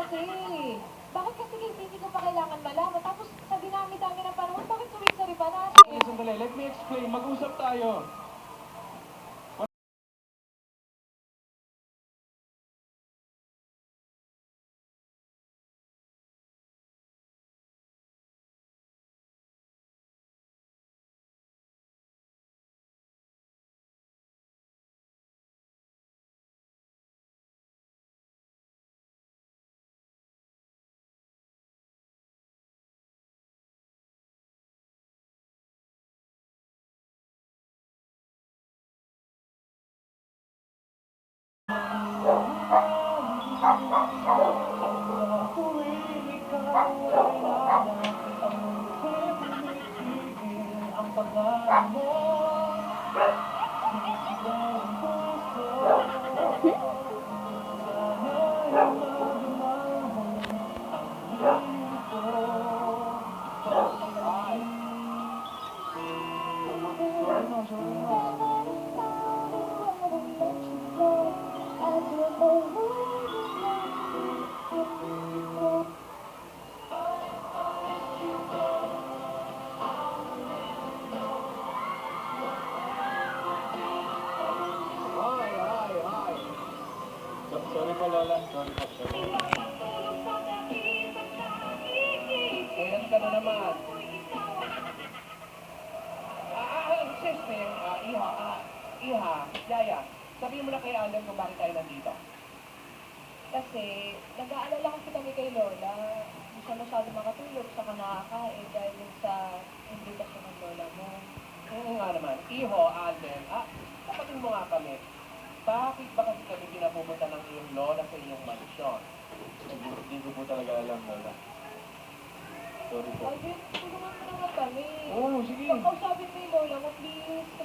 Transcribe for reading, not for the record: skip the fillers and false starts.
kasi. Bakit kasi hindi ko pa kailangan malaman? Tapos sa dinami-dami ng panahon, bakit tuwing pa na? Sandali, let me explain. Mag-usap tayo. Sorry po, Lola. Sorry po. Ayan ka na naman. Sis, Iha, Yaya, sabihin mo na kay Alan kung bakit tayo nandito. Kasi nag-aalala kasi kami kay Lola. Hindi siya masyado makatulog sa nakakain dahil sa imbitasyon ng Lola mo. Oo nga naman. Iho, Alden, kapatid mo nga kami. Bakit ba kasi kami pinapupunta ng iyong lola sa iyong mansyon? Hindi ko po talaga alam, Lola. Sorry po. Alvin, tulungan mo naman kami. Oo, sige. Pagkausapin mo yung Lola mo, please.